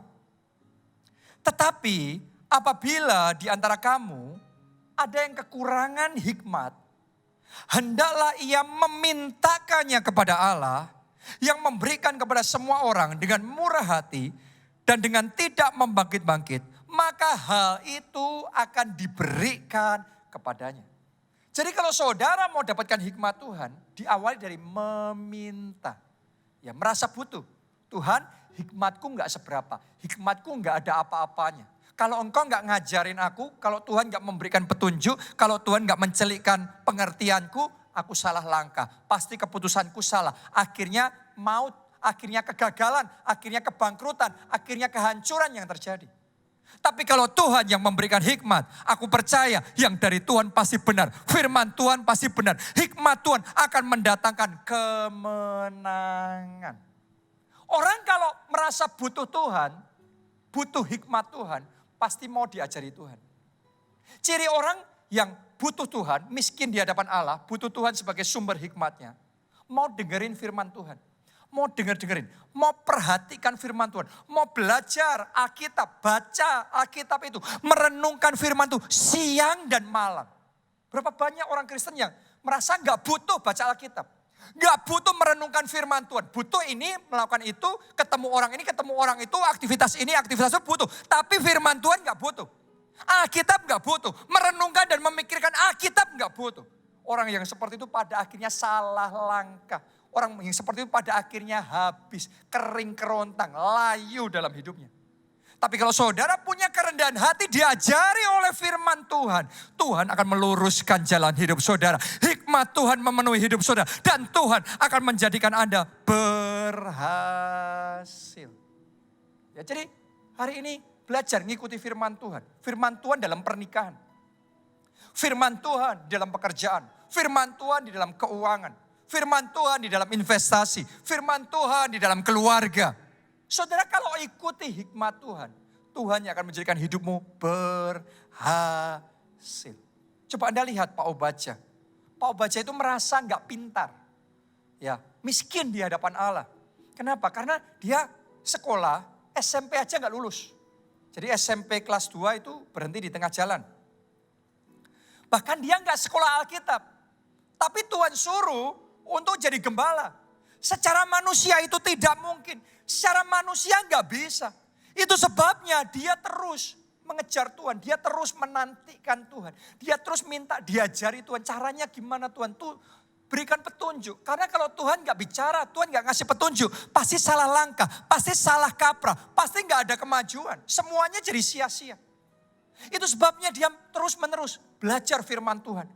[SPEAKER 1] Tetapi apabila di antara kamu ada yang kekurangan hikmat, hendaklah ia memintakannya kepada Allah yang memberikan kepada semua orang dengan murah hati dan dengan tidak membangkit-bangkit, maka hal itu akan diberikan kepadanya. Jadi kalau saudara mau dapatkan hikmat Tuhan, diawali dari meminta. Ya, merasa butuh. Tuhan, hikmatku enggak seberapa, hikmatku enggak ada apa-apanya. Kalau engkau enggak ngajarin aku, kalau Tuhan enggak memberikan petunjuk, kalau Tuhan enggak mencelikkan pengertianku, aku salah langkah. Pasti keputusanku salah. Akhirnya maut, akhirnya kegagalan, akhirnya kebangkrutan, akhirnya kehancuran yang terjadi. Tapi kalau Tuhan yang memberikan hikmat, aku percaya yang dari Tuhan pasti benar. Firman Tuhan pasti benar. Hikmat Tuhan akan mendatangkan kemenangan. Orang kalau merasa butuh Tuhan, butuh hikmat Tuhan, pasti mau diajari Tuhan. Ciri orang yang butuh Tuhan, miskin di hadapan Allah, butuh Tuhan sebagai sumber hikmatnya. Mau dengerin firman Tuhan. Mau dengerin, mau perhatikan firman Tuhan. Mau belajar Alkitab, baca Alkitab itu. Merenungkan firman Tuhan siang dan malam. Berapa banyak orang Kristen yang merasa gak butuh baca Alkitab. Gak butuh merenungkan firman Tuhan. Butuh ini, melakukan itu, ketemu orang itu, aktivitas ini, aktivitas itu butuh. Tapi firman Tuhan gak butuh. Alkitab gak butuh. Merenungkan dan memikirkan Alkitab gak butuh. Orang yang seperti itu pada akhirnya salah langkah. Orang yang seperti itu pada akhirnya habis. Kering kerontang, layu dalam hidupnya. Tapi kalau saudara punya kerendahan hati diajari oleh firman Tuhan. Tuhan akan meluruskan jalan hidup saudara. Hikmat Tuhan memenuhi hidup saudara. Dan Tuhan akan menjadikan Anda berhasil. Ya, jadi hari ini belajar ngikuti firman Tuhan. Firman Tuhan dalam pernikahan. Firman Tuhan di dalam pekerjaan. Firman Tuhan di dalam keuangan. Firman Tuhan di dalam investasi. Firman Tuhan di dalam keluarga. Saudara kalau ikuti hikmat Tuhan. Tuhan yang akan menjadikan hidupmu berhasil. Coba Anda lihat Pak Obadja. Pak Obadja itu merasa gak pintar. Ya, miskin di hadapan Allah. Kenapa? Karena dia sekolah SMP aja gak lulus. Jadi SMP kelas 2 itu berhenti di tengah jalan. Bahkan dia gak sekolah Alkitab. Tapi Tuhan suruh untuk jadi gembala. Secara manusia itu tidak mungkin. Secara manusia gak bisa. Itu sebabnya dia terus mengejar Tuhan. Dia terus menantikan Tuhan. Dia terus minta diajari Tuhan. Caranya gimana Tuhan? Tuh berikan petunjuk. Karena kalau Tuhan gak bicara, Tuhan gak ngasih petunjuk. Pasti salah langkah, pasti salah kaprah. Pasti gak ada kemajuan. Semuanya jadi sia-sia. Itu sebabnya dia terus menerus belajar firman Tuhan.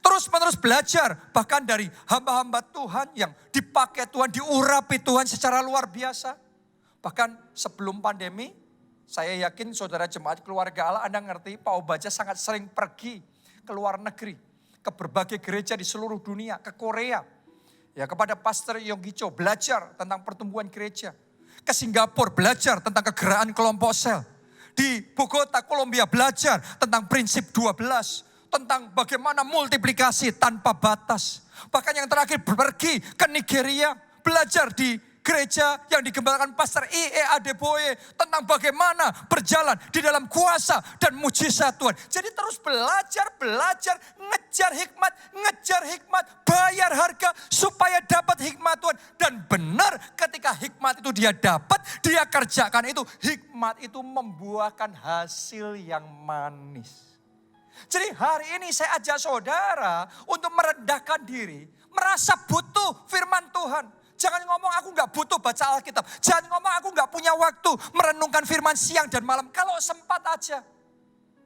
[SPEAKER 1] Terus menerus belajar bahkan dari hamba-hamba Tuhan yang dipakai Tuhan, diurapi Tuhan secara luar biasa. Bahkan sebelum pandemi, saya yakin saudara jemaat keluarga Allah Anda ngerti Pak Obadja sangat sering pergi ke luar negeri. Ke berbagai gereja di seluruh dunia, ke Korea. Ya, kepada Pastor Yonggi Cho belajar tentang pertumbuhan gereja. Ke Singapura belajar tentang kegeraan kelompok sel. Di Bogota, Kolombia belajar tentang prinsip 12. Tentang bagaimana multiplikasi tanpa batas. Bahkan yang terakhir pergi ke Nigeria. Belajar di gereja yang digembalakan Pastor I.E. Adeboye. Tentang bagaimana berjalan di dalam kuasa dan mujizat Tuhan. Jadi terus belajar, ngejar hikmat, bayar harga supaya dapat hikmat Tuhan. Dan benar ketika hikmat itu dia dapat, dia kerjakan itu. Hikmat itu membuahkan hasil yang manis. Jadi hari ini saya ajak saudara untuk merendahkan diri. Merasa butuh firman Tuhan. Jangan ngomong aku gak butuh baca Alkitab. Jangan ngomong aku gak punya waktu merenungkan firman siang dan malam. Kalau sempat aja.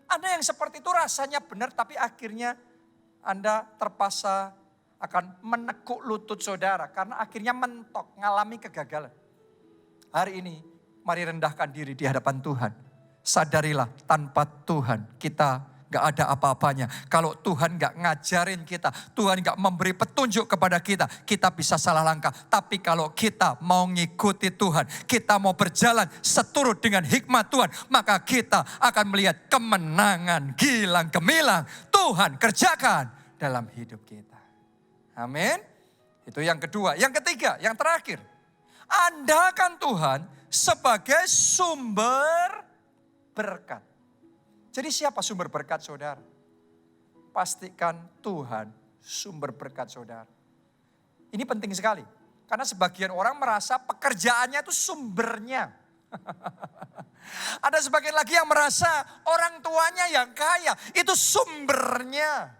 [SPEAKER 1] Anda yang seperti itu rasanya benar tapi akhirnya Anda terpaksa akan menekuk lutut saudara. Karena akhirnya mentok, ngalami kegagalan. Hari ini mari rendahkan diri di hadapan Tuhan. Sadarilah tanpa Tuhan kita gak ada apa-apanya. Kalau Tuhan gak ngajarin kita, Tuhan gak memberi petunjuk kepada kita, kita bisa salah langkah. Tapi kalau kita mau ngikuti Tuhan, kita mau berjalan seturut dengan hikmat Tuhan, maka kita akan melihat kemenangan gilang gemilang Tuhan kerjakan dalam hidup kita. Amin. Itu yang kedua. Yang ketiga, yang terakhir. Andalkan Tuhan sebagai sumber berkat. Jadi siapa sumber berkat saudara? Pastikan Tuhan sumber berkat saudara. Ini penting sekali. Karena sebagian orang merasa pekerjaannya itu sumbernya. Ada sebagian lagi yang merasa orang tuanya yang kaya itu sumbernya.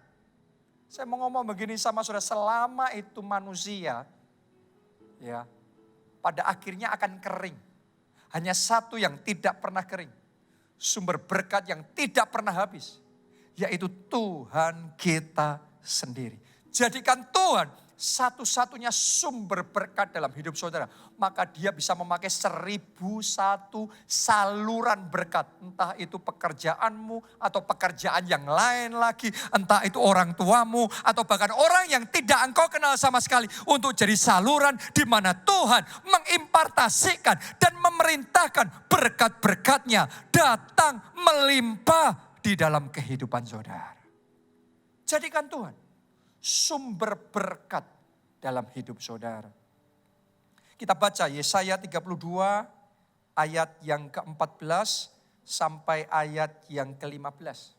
[SPEAKER 1] Saya mau ngomong begini sama saudara, selama itu manusia ya pada akhirnya akan kering. Hanya satu yang tidak pernah kering. Sumber berkat yang tidak pernah habis. Yaitu Tuhan kita sendiri. Jadikan Tuhan satu-satunya sumber berkat dalam hidup saudara, maka dia bisa memakai 1001 saluran berkat. Entah itu pekerjaanmu atau pekerjaan yang lain lagi, entah itu orang tuamu atau bahkan orang yang tidak engkau kenal sama sekali, untuk jadi saluran di mana Tuhan mengimpartasikan dan memerintahkan berkat-berkatnya datang melimpah di dalam kehidupan saudara. Jadikan Tuhan sumber berkat dalam hidup saudara. Kita baca Yesaya 32 ayat yang ke-14 sampai ayat yang ke-15.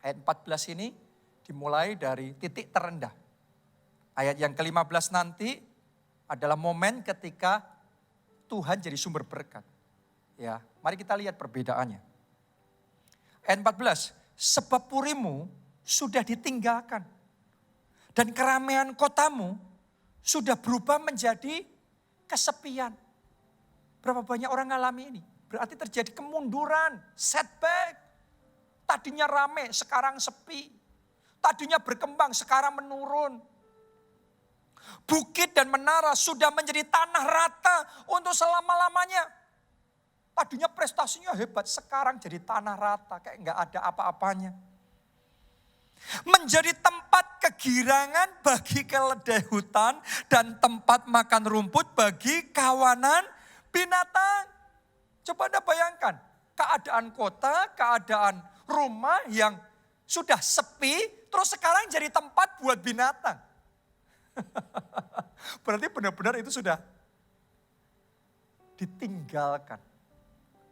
[SPEAKER 1] Ayat 14 ini dimulai dari titik terendah. Ayat yang ke-15 nanti adalah momen ketika Tuhan jadi sumber berkat. Ya, mari kita lihat perbedaannya. Ayat 14, sebab Purimu sudah ditinggalkan dan keramaian kotamu sudah berubah menjadi kesepian. Berapa banyak orang ngalami ini? Berarti terjadi kemunduran, setback. Tadinya rame, sekarang sepi. Tadinya berkembang, sekarang menurun. Bukit dan menara sudah menjadi tanah rata untuk selama-lamanya. Tadinya prestasinya hebat, sekarang jadi tanah rata, kayak nggak ada apa-apanya. Menjadi tempat kegirangan bagi keledai hutan dan tempat makan rumput bagi kawanan binatang. Coba Anda bayangkan, keadaan kota, keadaan rumah yang sudah sepi, terus sekarang jadi tempat buat binatang. Berarti benar-benar itu sudah ditinggalkan.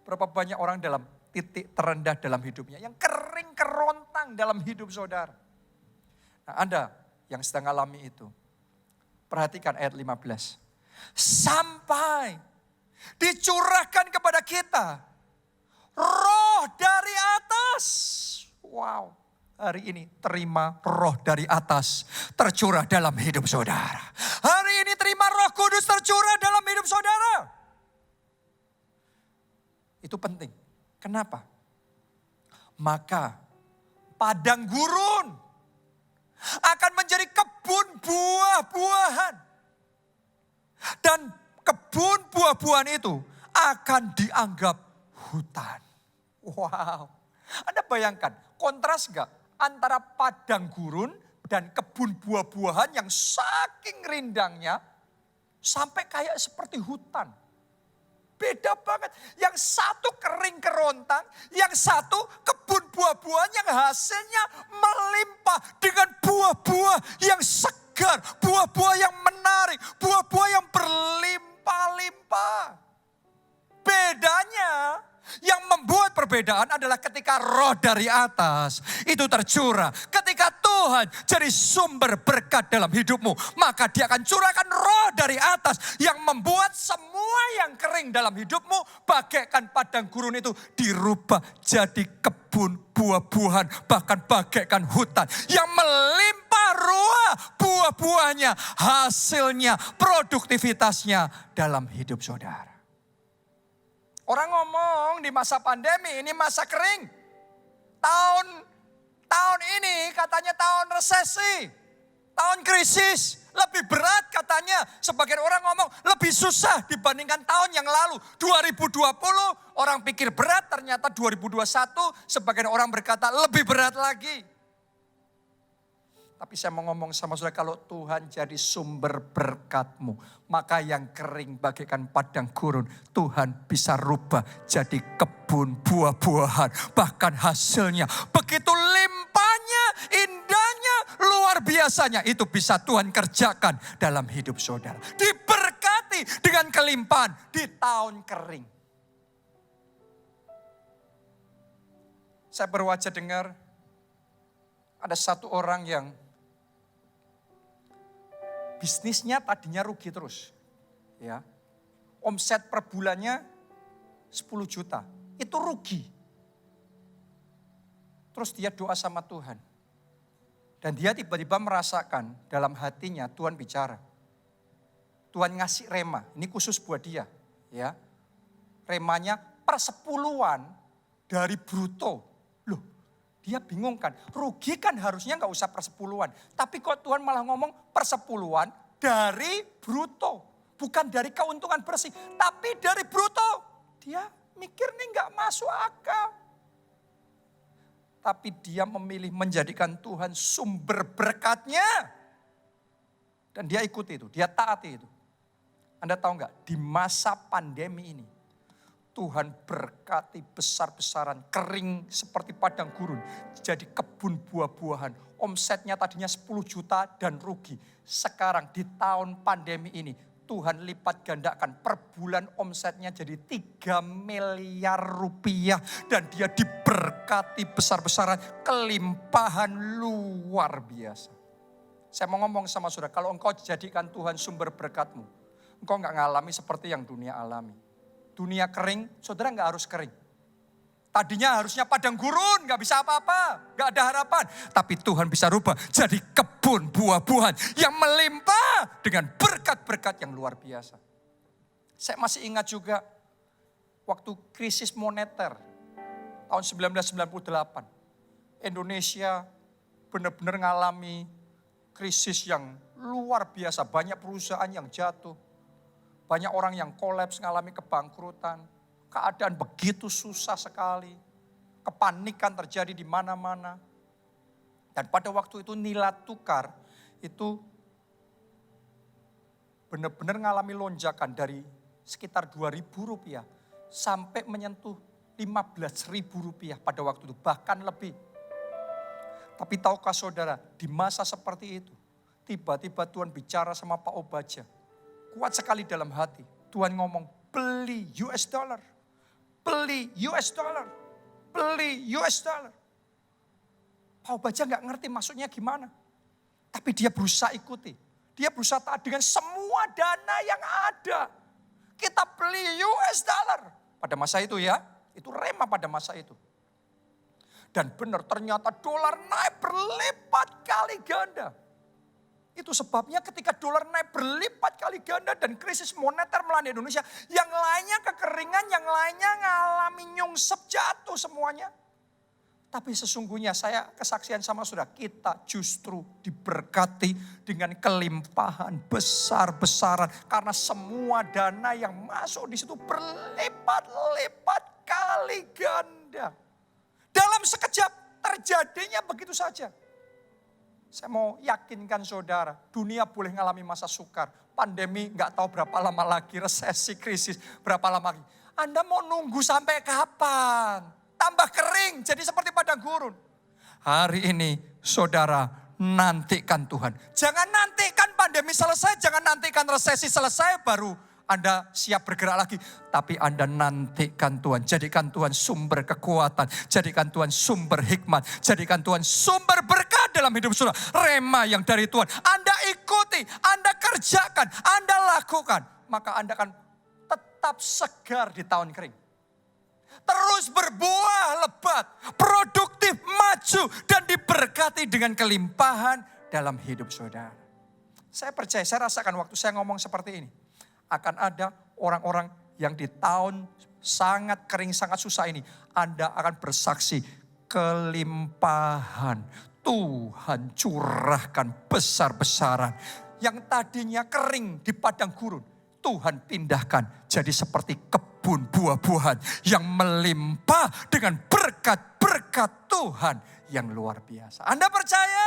[SPEAKER 1] Berapa banyak orang dalam titik terendah dalam hidupnya, yang kering kerontang dalam hidup saudara. Nah, Anda yang sedang alami itu, perhatikan ayat 15. Sampai dicurahkan kepada kita roh dari atas. Wow, hari ini terima roh dari atas tercurah dalam hidup saudara. Hari ini terima Roh Kudus tercurah dalam hidup saudara. Itu penting. Kenapa? Maka padang gurun akan menjadi kebun buah-buahan. Dan kebun buah-buahan itu akan dianggap hutan. Wow. Anda bayangkan, kontras gak antara padang gurun dan kebun buah-buahan yang saking rindangnya sampai kayak seperti hutan. Beda banget. Yang satu kering kerontang, yang satu kebun buah-buahan yang hasilnya melimpah dengan buah-buah yang segar, buah-buah yang menarik, buah-buah yang berlimpah-limpah. Bedanya, yang membuat perbedaan adalah ketika roh dari atas itu tercurah. Ketika Tuhan jadi sumber berkat dalam hidupmu, maka dia akan curahkan roh dari atas yang membuat semua yang kering dalam hidupmu, bagaikan padang gurun itu dirubah jadi kebun buah-buahan, bahkan bagaikan hutan yang melimpah ruah buah-buahnya, hasilnya, produktivitasnya dalam hidup saudara. Orang ngomong di masa pandemi ini masa kering. Tahun ini katanya tahun resesi, tahun krisis. Lebih berat katanya. Sebagian orang ngomong lebih susah dibandingkan tahun yang lalu. 2020 orang pikir berat, ternyata 2021 sebagian orang berkata lebih berat lagi. Tapi saya mau ngomong sama saudara, kalau Tuhan jadi sumber berkatmu, maka yang kering bagaikan padang gurun, Tuhan bisa rubah jadi kebun buah-buahan. Bahkan hasilnya begitu limpahnya, indahnya, luar biasanya. Itu bisa Tuhan kerjakan dalam hidup saudara. Diberkati dengan kelimpahan di tahun kering. Saya baru aja dengar ada satu orang yang bisnisnya tadinya rugi terus. Ya. Omset per bulannya 10 juta. Itu rugi. Terus dia doa sama Tuhan. Dan dia tiba-tiba merasakan dalam hatinya Tuhan bicara. Tuhan ngasih rema. Ini khusus buat dia. Ya. Remanya per 10-an dari bruto. Loh, Dia bingung kan, rugi kan harusnya nggak usah persepuluhan. Tapi kok Tuhan malah ngomong persepuluhan dari bruto. Bukan dari keuntungan bersih, tapi dari bruto. Dia mikir nih nggak masuk akal. Tapi dia memilih menjadikan Tuhan sumber berkatnya. Dan dia ikuti itu, dia taati itu. Anda tahu nggak, di masa pandemi ini, Tuhan berkati besar-besaran, kering seperti padang gurun. Jadi kebun buah-buahan. Omsetnya tadinya 10 juta dan rugi. Sekarang di tahun pandemi ini, Tuhan lipat gandakan. Per bulan omsetnya jadi 3 miliar rupiah. Dan dia diberkati besar-besaran, kelimpahan luar biasa. Saya mau ngomong sama saudara, kalau engkau jadikan Tuhan sumber berkatmu, engkau gak ngalami seperti yang dunia alami. Dunia kering, saudara gak harus kering. Tadinya harusnya padang gurun, gak bisa apa-apa, gak ada harapan. Tapi Tuhan bisa rubah jadi kebun buah-buahan yang melimpah dengan berkat-berkat yang luar biasa. Saya masih ingat juga waktu krisis moneter tahun 1998. Indonesia benar-benar ngalami krisis yang luar biasa, banyak perusahaan yang jatuh. Banyak orang yang kolaps, ngalami kebangkrutan. Keadaan begitu susah sekali. Kepanikan terjadi di mana-mana. Dan pada waktu itu nilai tukar itu benar-benar ngalami lonjakan dari sekitar 2.000 rupiah sampai menyentuh 15.000 rupiah pada waktu itu. Bahkan lebih. Tapi tahukah saudara, di masa seperti itu, tiba-tiba Tuhan bicara sama Pak Obaja. Kuat sekali dalam hati. Tuhan ngomong, beli US dollar. Beli US dollar. Beli US dollar. Pak Obaja gak ngerti maksudnya gimana. Tapi dia berusaha ikuti. Dia berusaha taat dengan semua dana yang ada. Kita beli US dollar. Pada masa itu ya. Itu rema pada masa itu. Dan benar ternyata dolar naik berlipat kali ganda. Itu sebabnya ketika dolar naik berlipat kali ganda dan krisis moneter melanda Indonesia. Yang lainnya kekeringan, yang lainnya ngalami nyungsep jatuh semuanya. Tapi sesungguhnya saya kesaksian sama saudara, kita justru diberkati dengan kelimpahan besar-besaran. Karena semua dana yang masuk di situ berlipat-lipat kali ganda. Dalam sekejap terjadinya begitu saja. Saya mau yakinkan saudara, dunia boleh ngalami masa sukar. Pandemi gak tahu berapa lama lagi, resesi, krisis, berapa lama lagi. Anda mau nunggu sampai kapan? Tambah kering, jadi seperti padang gurun. Hari ini saudara nantikan Tuhan. Jangan nantikan pandemi selesai, jangan nantikan resesi selesai baru Anda siap bergerak lagi. Tapi Anda nantikan Tuhan. Jadikan Tuhan sumber kekuatan. Jadikan Tuhan sumber hikmat. Jadikan Tuhan sumber berkat dalam hidup saudara. Rema yang dari Tuhan. Anda ikuti, Anda kerjakan, Anda lakukan. Maka Anda akan tetap segar di tahun kering. Terus berbuah lebat, produktif, maju, dan diberkati dengan kelimpahan dalam hidup saudara. Saya percaya, saya rasakan waktu saya ngomong seperti ini. Akan ada orang-orang yang di tahun sangat kering, sangat susah ini. Anda akan bersaksi kelimpahan. Tuhan curahkan besar-besaran. Yang tadinya kering di padang gurun. Tuhan pindahkan jadi seperti kebun buah-buahan yang melimpah dengan berkat-berkat Tuhan yang luar biasa. Anda percaya?